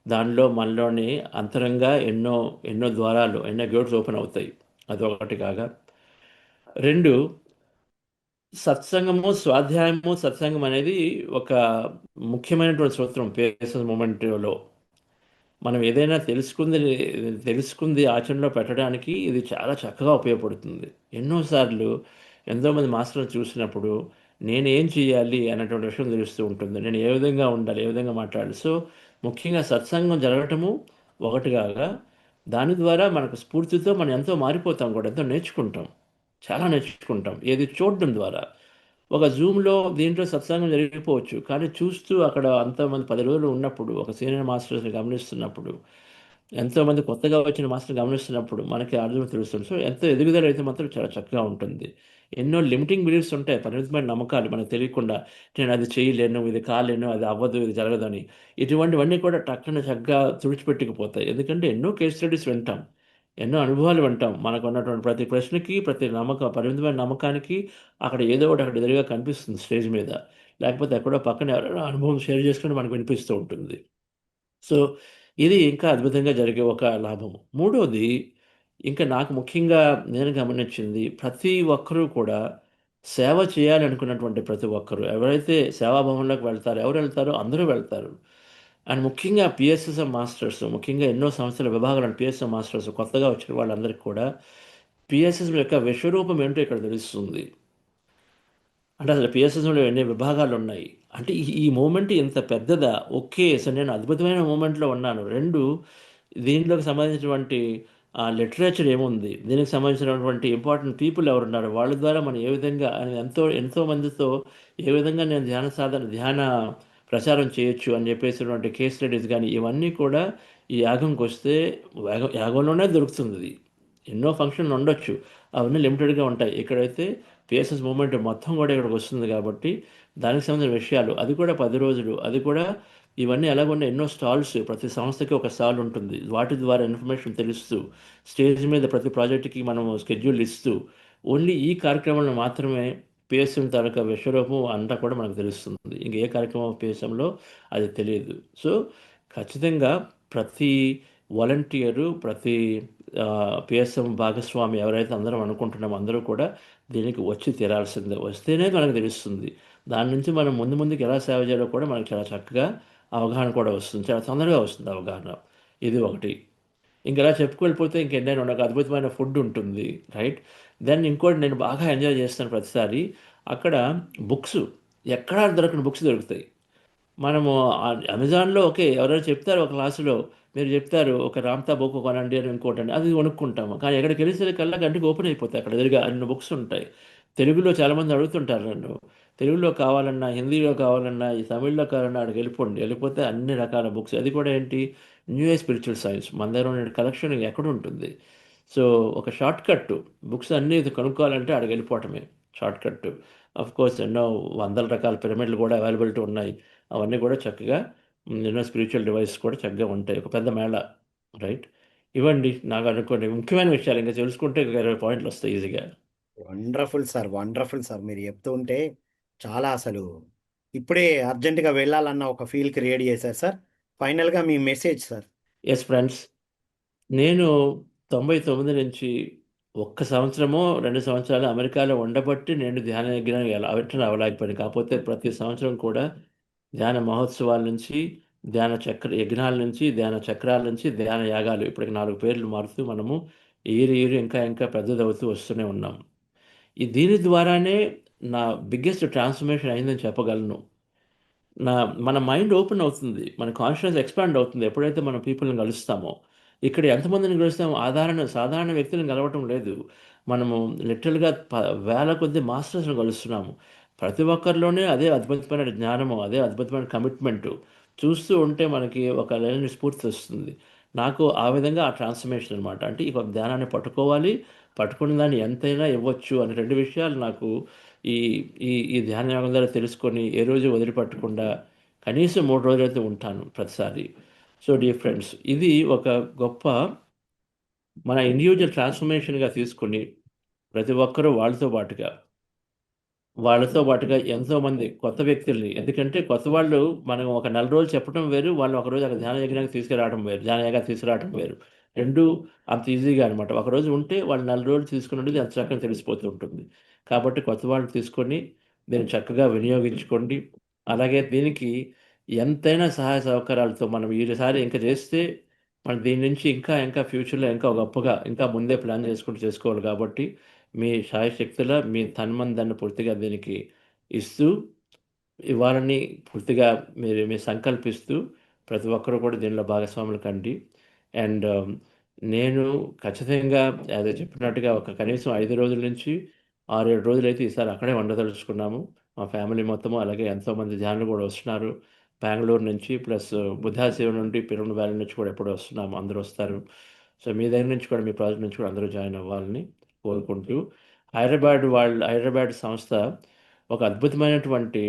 దానిలో మనలోని అంతరంగా ఎన్నో ఎన్నో ద్వారాలు, ఎన్నో గేట్స్ ఓపెన్ అవుతాయి. అదొకటి కాగా, రెండు, సత్సంగము, స్వాధ్యాయము, సత్సంగం అనేది ఒక ముఖ్యమైనటువంటి సూత్రం పిఎస్ఎస్ మూమెంట్లో. మనం ఏదైనా తెలుసుకుంది ఆచరణలో పెట్టడానికి ఇది చాలా చక్కగా ఉపయోగపడుతుంది. ఎన్నోసార్లు ఎంతోమంది మాస్టర్లు చూసినప్పుడు నేను ఏం చేయాలి అన్నటువంటి విషయం తెలుస్తూ ఉంటుంది. నేను ఏ విధంగా ఉండాలి, ఏ విధంగా మాట్లాడాలి. సో ముఖ్యంగా సత్సంగం జరగటము ఒకటి కాగా, దాని ద్వారా మనకు స్ఫూర్తితో మనం ఎంతో మారిపోతాం కూడా, ఎంతో నేర్చుకుంటాం, చాలా నేర్చుకుంటాం. ఏది చూడడం ద్వారా. ఒక జూమ్లో దీంట్లో సత్సంగం జరిగిపోవచ్చు, కానీ చూస్తూ అక్కడ అంతమంది 10 రోజులు ఉన్నప్పుడు, ఒక సీనియర్ మాస్టర్స్ని గమనిస్తున్నప్పుడు, ఎంతోమంది కొత్తగా వచ్చిన మాస్టర్ని గమనిస్తున్నప్పుడు మనకి అర్థం తెలుస్తుంది. సో ఎంతో ఎదుగుదల అయితే మాత్రం చాలా చక్కగా ఉంటుంది. ఎన్నో లిమిటింగ్ బిలీఫ్స్ ఉంటాయి, పరిమితమైన నమ్మకాలు మనకు తెలియకుండా. నేను అది చేయలేను, ఇది కాలేను, అది అవ్వదు, ఇది జరగదని. ఇటువంటివన్నీ కూడా టక్కున చక్కగా తుడిచిపెట్టుకుపోతాయి. ఎందుకంటే ఎన్నో కేస్ స్టడీస్ వింటాం, ఎన్నో అనుభవాలు వింటాం. మనకు ఉన్నటువంటి ప్రతి ప్రశ్నకి, ప్రతి పరిమితమైన నమ్మకానికి అక్కడ ఏదో ఒకటి అక్కడ ఎదురుగా కనిపిస్తుంది స్టేజ్ మీద. లేకపోతే ఎక్కడో పక్కన ఎవరైనా అనుభవం షేర్ చేసుకుంటే మనకు వినిపిస్తూ ఉంటుంది. సో ఇది ఇంకా అద్భుతంగా జరిగే ఒక లాభము. మూడోది, ఇంకా నాకు ముఖ్యంగా నేను గమనించింది, ప్రతి ఒక్కరూ కూడా సేవ చేయాలనుకున్నటువంటి ప్రతి ఒక్కరు ఎవరైతే సేవాభావంలోకి వెళ్తారో, ఎవరు వెళ్తారో అందరూ వెళ్తారు. అండ్ ముఖ్యంగా పిఎస్ఎస్ఎం మాస్టర్స్, ముఖ్యంగా ఎన్నో సంవత్సరాల విభాగాలను పిఎస్ఎం మాస్టర్స్ కొత్తగా వచ్చిన వాళ్ళందరికీ కూడా పిఎస్ఎస్ యొక్క విశ్వరూపం ఏంటో ఇక్కడ తెలుస్తుంది. అంటే అసలు పిఎస్ఎస్లో ఎన్ని విభాగాలు ఉన్నాయి అంటే ఈ మూమెంట్ ఇంత పెద్దదా? ఓకే, సో నేను అద్భుతమైన మూమెంట్లో ఉన్నాను. రెండు, దీనిలోకి సంబంధించినటువంటి లిటరేచర్ ఏముంది, దీనికి సంబంధించినటువంటి ఇంపార్టెంట్ పీపుల్ ఎవరున్నారు, వాళ్ళ ద్వారా మనం ఏ విధంగా ఎంతో మందితో ఏ విధంగా నేను ధ్యాన ప్రచారం చేయొచ్చు అని చెప్పేసినటువంటి కేస్ స్టడీస్ కానీ, ఇవన్నీ కూడా ఈ యాగంకి వస్తే యాగంలోనే దొరుకుతుంది. ఇది ఎన్నో ఫంక్షన్లు ఉండొచ్చు, అవన్నీ లిమిటెడ్గా ఉంటాయి. ఇక్కడైతే పిఎస్ఎస్ మూమెంట్ మొత్తం కూడా ఇక్కడికి వస్తుంది కాబట్టి దానికి సంబంధించిన విషయాలు, అది కూడా 10 రోజులు, అది కూడా ఇవన్నీ ఎలాగున్నా ఎన్నో స్టాల్స్, ప్రతి సంస్థకి ఒక స్టాల్ ఉంటుంది, వాటి ద్వారా ఇన్ఫర్మేషన్ తెలుస్తూ, స్టేజ్ మీద ప్రతి ప్రాజెక్టుకి మనం స్కెడ్యూల్ ఇస్తూ, ఓన్లీ ఈ కార్యక్రమంలో మాత్రమే పిఎస్ఎం తాలూకా విశ్వరూపం అంతా కూడా మనకు తెలుస్తుంది. ఇంక ఏ కార్యక్రమం పిఎస్ఎంలో అది తెలియదు. సో ఖచ్చితంగా ప్రతి వాలంటీరు, ప్రతి పిఎస్ఎం భాగస్వామి ఎవరైతే అందరం అనుకుంటున్నామో అందరూ కూడా దీనికి వచ్చి తీరాల్సిందే. వస్తేనే మనకు తెలుస్తుంది. దాని నుంచి మనం ముందుకు ఎలా సేవ చేయాలో కూడా మనకు చాలా చక్కగా అవగాహన కూడా వస్తుంది, చాలా తొందరగా వస్తుంది అవగాహన. ఇది ఒకటి. ఇంక ఇలా చెప్పుకెళ్ళిపోతే ఇంకెన్నైనా ఒక అద్భుతమైన ఫుడ్ ఉంటుంది, రైట్. దెన్ ఇంకోటి నేను బాగా ఎంజాయ్ చేస్తాను ప్రతిసారి, అక్కడ బుక్స్ ఎక్కడా దొరకని బుక్స్ దొరుకుతాయి. మనము అమెజాన్లో ఓకే, ఎవరైనా చెప్తారు ఒక క్లాసులో, మీరు చెప్తారు ఒక రామ్తా బుక్ కొనండి అని, ఇంకోటండి, అది కొనుక్కుంటాము. కానీ ఎక్కడికి వెళ్ళేసరికల్లా గంటకి ఓపెన్ అయిపోతాయి, అక్కడ ఎదురుగా అన్ని బుక్స్ ఉంటాయి. తెలుగులో చాలామంది అడుగుతుంటారు నన్ను, తెలుగులో కావాలన్నా, హిందీలో కావాలన్నా, ఈ తమిళ్లో కావాలన్నా అక్కడికి వెళ్ళిపోతే అన్ని రకాల బుక్స్. అది కూడా ఏంటి, న్యూ ఏజ్ స్పిరిచువల్ సైన్స్ మన దగ్గర ఉన్న కలెక్షన్ ఎక్కడ ఉంటుంది. సో ఒక షార్ట్ కట్, బుక్స్ అన్నీ కొనుక్కోవాలంటే అక్కడికి వెళ్ళిపోవటమే షార్ట్ కట్. అఫ్ కోర్స్ ఎన్నో వందల రకాల పిరమిడ్లు కూడా అవైలబిలిటీ ఉన్నాయి, అవన్నీ కూడా చక్కగా ఎన్నో స్పిరిచువల్ డివైస్ కూడా చక్కగా ఉంటాయి, ఒక పెద్ద మేళ, రైట్. ఇవ్వండి నాకు అనుకోండి ముఖ్యమైన విషయాలు, ఇంకా తెలుసుకుంటే 20 పాయింట్లు వస్తాయి ఈజీగా. Wonderful sir, wonderful sir. మీరు చెప్తూ ఉంటే చాలా అసలు ఇప్పుడే అర్జెంటుగా వెళ్ళాలన్న ఒక ఫీల్ క్రియేట్ చేశారు సార్. ఫైనల్గా మీ మెసేజ్ సార్. ఎస్ ఫ్రెండ్స్, నేను 99 నుంచి ఒక్క సంవత్సరమో 2 సంవత్సరాలు అమెరికాలో ఉండబట్టి నేను ధ్యాన యజ్ఞానికి అటెండ్ అవ్వలేకపోయాను. కాకపోతే ప్రతి సంవత్సరం కూడా ధ్యాన మహోత్సవాల నుంచి, ధ్యాన చక్ర యజ్ఞాల నుంచి, ధ్యాన చక్రాల నుంచి, ధ్యాన యాగాలు, ఇప్పటికి 4 పేర్లు మారుతూ మనము ఇయర్ ఇంకా ఇంకా పెద్దదవుతూ వస్తూనే ఉన్నాం. దీని ద్వారానే నా బిగ్గెస్ట్ ట్రాన్స్ఫర్మేషన్ అయిందని చెప్పగలను. నా మన మైండ్ ఓపెన్ అవుతుంది, మన కాన్షియస్ ఎక్స్పాండ్ అవుతుంది ఎప్పుడైతే మనం పీపుల్ని కలుస్తామో. ఇక్కడ ఎంతమందిని కలుస్తామో, సాధారణ వ్యక్తులను కలవటం లేదు. మనము లిటరల్గా వేల కొద్ది మాస్టర్స్ని కలుస్తున్నాము. ప్రతి ఒక్కరిలోనే అదే అద్భుతమైన జ్ఞానము, అదే అద్భుతమైన కమిట్మెంటు చూస్తూ ఉంటే మనకి ఒక లేని స్ఫూర్తి వస్తుంది. నాకు ఆ విధంగా ఆ ట్రాన్స్ఫర్మేషన్ అనమాట. అంటే ఈ ఒక ధ్యానాన్ని పట్టుకోవాలి, పట్టుకున్న దాన్ని ఎంతైనా ఇవ్వచ్చు అనే 2 విషయాలు నాకు ఈ ఈ ఈ ధ్యాన యోగం ద్వారా తెలుసుకొని ఏ రోజు వదిలిపెట్టకుండా కనీసం 3 రోజులైతే ఉంటాను ప్రతిసారి. సో డియర్ ఫ్రెండ్స్, ఇది ఒక గొప్ప మన ఇండివిజువల్ ట్రాన్స్ఫర్మేషన్గా తీసుకొని ప్రతి ఒక్కరూ వాళ్ళతో పాటుగా ఎంతోమంది కొత్త వ్యక్తుల్ని, ఎందుకంటే కొత్త వాళ్ళు మనం ఒక నెల రోజులు చెప్పడం వేరు, వాళ్ళు ఒకరోజు అక్కడ ధ్యాన యజ్ఞానికి తీసుకురావడం వేరు, ధ్యాన యాగానికి తీసుకురావడం వేరు. రెండు అంత ఈజీగా అనమాట. ఒకరోజు ఉంటే వాళ్ళు 4 రోజులు తీసుకుని ఉండేది ఎంత చక్కగా తెలిసిపోతూ ఉంటుంది. కాబట్టి కొత్త వాళ్ళు తీసుకొని దీన్ని చక్కగా వినియోగించుకోండి. అలాగే దీనికి ఎంతైనా సహాయ సహకారాలతో మనం ఈసారి ఇంకా చేస్తే మనం దీని నుంచి ఇంకా ఇంకా ఫ్యూచర్లో ఇంకా గొప్పగా ఇంకా ముందే ప్లాన్ చేసుకుంటూ చేసుకోవాలి. కాబట్టి మీ శాయశక్తుల మీ తన్మందాన్ని పూర్తిగా దీనికి ఇస్తూ, ఇవ్వాలని పూర్తిగా మీరు సంకల్పిస్తూ ప్రతి ఒక్కరు కూడా దీనిలో భాగస్వాములు కండి. అండ్ నేను ఖచ్చితంగా అదే చెప్పినట్టుగా ఒక కనీసం 5 రోజుల నుంచి 6, 7 రోజులైతే ఈసారి అక్కడే ఉండదలుచుకున్నాము. మా ఫ్యామిలీ మొత్తము, అలాగే ఎంతోమంది ధ్యానులు కూడా వస్తున్నారు. బెంగుళూరు నుంచి ప్లస్ బుద్ధాశివ నుండి, పిరమిడ్ వ్యాలీ నుంచి కూడా ఎప్పుడో వస్తున్నాము. అందరూ వస్తారు. సో మీ దగ్గర నుంచి కూడా, మీ ప్రాజెక్ట్ నుంచి కూడా అందరూ జాయిన్ అవ్వాలని కోరుకుంటూ, హైదరాబాద్ సంస్థ ఒక అద్భుతమైనటువంటి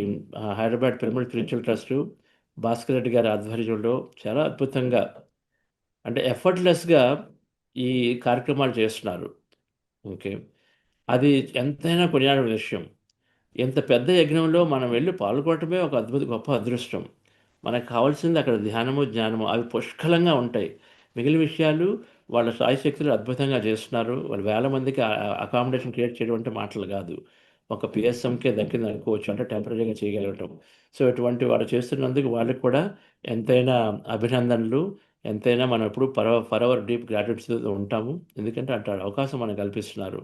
Hyderabad pyramid spiritual trust Bhaskar Reddy గారి ఆధ్వర్యంలో చాలా అద్భుతంగా, అంటే ఎఫర్ట్‌లెస్‌గా ఈ కార్యక్రమాలు చేస్తున్నారు. ఓకే. అది ఎంతైనా కొనియాడే విషయం. ఇంత పెద్ద యజ్ఞంలో మనం వెళ్లి పాల్గొనటమే ఒక గొప్ప అదృష్టం. మనకు కావాల్సింది అక్కడ ధ్యానము, జ్ఞానము అవి పుష్కలంగా ఉంటాయి. మిగిలిన విషయాలు వాళ్ళ శాయశక్తులు అద్భుతంగా చేస్తున్నారు. వాళ్ళు వేల మందికి అకామిడేషన్ క్రియేట్ చేయడం అంటే మాటలు కాదు. ఒక పిఎస్ఎంకే దక్కిందనుకోవచ్చు. అంటే టెంపరరీగా చేయగలగటం. సో ఇటువంటి వాళ్ళు చేస్తున్నందుకు వాళ్ళకి కూడా ఎంతైనా అభినందనలు. ఎంతైనా మనం ఎప్పుడు ఫరెవర్ డీప్ గ్రాటిట్యూడ్‌తో ఉంటాము. ఎందుకంటే అట్లాంటి అవకాశం మనకు కల్పిస్తున్నారు.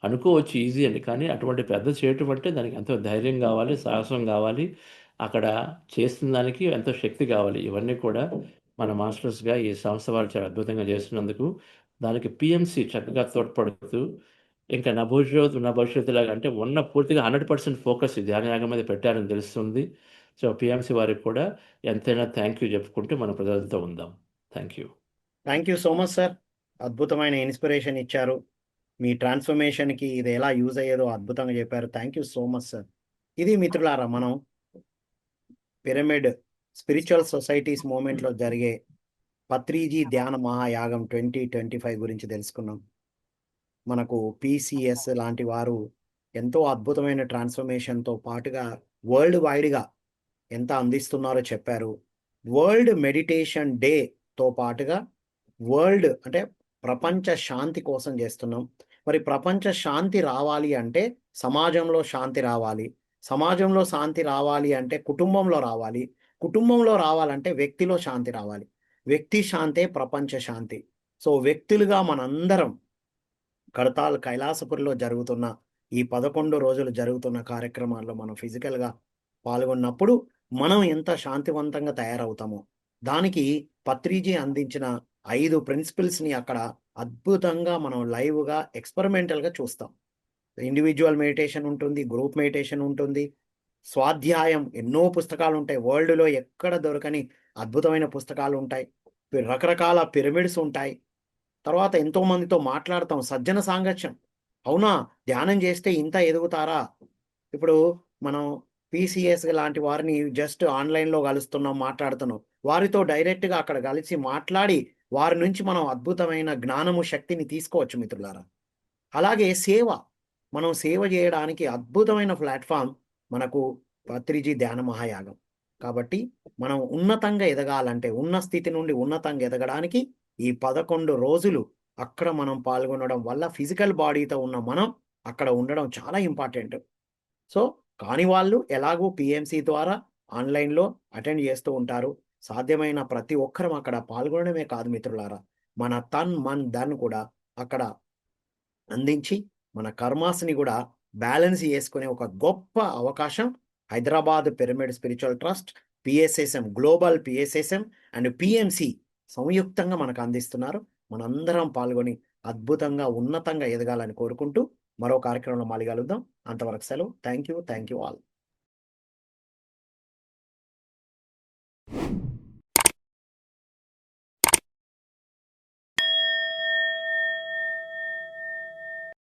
అనుకోవచ్చు ఈజీ అని, కానీ అటువంటి పెద్ద చేయటం అంటే దానికి ఎంతో ధైర్యం కావాలి, సాహసం కావాలి. అక్కడ చేస్తున్న దానికి ఎంతో శక్తి కావాలి. ఇవన్నీ కూడా మన మాస్టర్స్‌గా ఈ సంస్థ వాళ్ళు చాలా అద్భుతంగా చేస్తున్నందుకు, దానికి పిఎంసి చక్కగా తోడ్పడుతూ, ఇంకా నా భవిష్యత్తులాగా అంటే ఉన్న పూర్తిగా 100% ఫోకస్ ఈ ధ్యాన యాగం మీద పెట్టారని తెలుస్తుంది. సో పిఎంసి వారికి కూడా ఎంతైనా థ్యాంక్ యూ చెప్పుకుంటూ మన ప్రజలతో ఉందాం. Thank you. Thank you so much sir. అద్భుతమైన ఇన్స్పిరేషన్ ఇచ్చారు. మీ ట్రాన్స్ఫర్మేషన్కి ఇది ఎలా యూజ్ అయ్యేదో అద్భుతంగా చెప్పారు. Thank you so much sir. ఇది మిత్రులారా, మనం పిరమిడ్ స్పిరిచువల్ సొసైటీస్ మూమెంట్లో జరిగే పత్రిజీ ధ్యాన మహాయాగం 2025 గురించి తెలుసుకున్నాం. మనకు పిసిఎస్ లాంటి వారు ఎంతో అద్భుతమైన ట్రాన్స్ఫర్మేషన్తో పాటుగా వరల్డ్ వైడ్గా ఎంత అందిస్తున్నారో చెప్పారు. వరల్డ్ మెడిటేషన్ డేతో పాటుగా వరల్డ్ అంటే ప్రపంచ శాంతి కోసం చేస్తున్నాం. మరి ప్రపంచ శాంతి రావాలి అంటే సమాజంలో శాంతి రావాలి. సమాజంలో శాంతి రావాలి అంటే కుటుంబంలో రావాలి. కుటుంబంలో రావాలంటే వ్యక్తిలో శాంతి రావాలి. వ్యక్తి శాంతే ప్రపంచ శాంతి. సో వ్యక్తులుగా మనందరం కడతాల్ కైలాసపురిలో జరుగుతున్న ఈ 11 రోజులు జరుగుతున్న కార్యక్రమాల్లో మనం ఫిజికల్గా పాల్గొన్నప్పుడు మనం ఎంత శాంతివంతంగా తయారవుతామో, దానికి పత్రిజీ అందించిన 5 ప్రిన్సిపల్స్ని అక్కడ అద్భుతంగా మనం లైవ్గా ఎక్స్పెరిమెంటల్గా చూస్తాం. ఇండివిజువల్ మెడిటేషన్ ఉంటుంది, గ్రూప్ మెడిటేషన్ ఉంటుంది, స్వాధ్యాయం ఎన్నో పుస్తకాలు ఉంటాయి. వరల్డ్లో ఎక్కడ దొరకని అద్భుతమైన పుస్తకాలు ఉంటాయి. రకరకాల పిరమిడ్స్ ఉంటాయి. తర్వాత ఎంతో మందితో మాట్లాడతాం. సజ్జన సాంగత్యం. అవునా, ధ్యానం చేస్తే ఇంత ఎదుగుతారా? ఇప్పుడు మనం పిసిఎస్ లాంటి వారిని జస్ట్ ఆన్లైన్లో కలుస్తున్నాం, మాట్లాడుతున్నాం. వారితో డైరెక్ట్గా అక్కడ కలిసి మాట్లాడి వారి నుంచి మనం అద్భుతమైన జ్ఞానము, శక్తిని తీసుకోవచ్చు మిత్రులారా. అలాగే సేవ. మనం సేవ చేయడానికి అద్భుతమైన ప్లాట్ఫామ్ మనకు పత్రిజీ ధ్యాన మహాయాగం. కాబట్టి మనం ఉన్నతంగా ఎదగాలంటే, ఉన్న స్థితి నుండి ఉన్నతంగా ఎదగడానికి ఈ 11 రోజులు అక్కడ మనం పాల్గొనడం వల్ల ఫిజికల్ బాడీతో ఉన్న మనం అక్కడ ఉండడం చాలా ఇంపార్టెంట్. సో, కాని వాళ్ళు ఎలాగో పీఎంసీ ద్వారా ఆన్‌లైన్‌లో అటెండ్ చేస్తూ ఉంటారు. సాధ్యమైన ప్రతి ఒక్కరం అక్కడ పాల్గొనడమే కాదు మిత్రులారా, మన తన్, మన్, ధన్ కూడా అక్కడ అందించి, మన కర్మాస్‌ని గూడా బ్యాలెన్స్ చేసుకునే ఒక గొప్ప అవకాశం Hyderabad pyramid spiritual trust, PSSM, global PSSM and PMC సంయుక్తంగా మనకు అందిస్తున్నారు. మనందరం పాల్గొని అద్భుతంగా, ఉన్నతంగా ఎదగాలని కోరుకుంటూ మరో కార్యక్రమంలో మళ్ళీ కలుద్దాం. అంతవరకు సెలవు. Thank you all.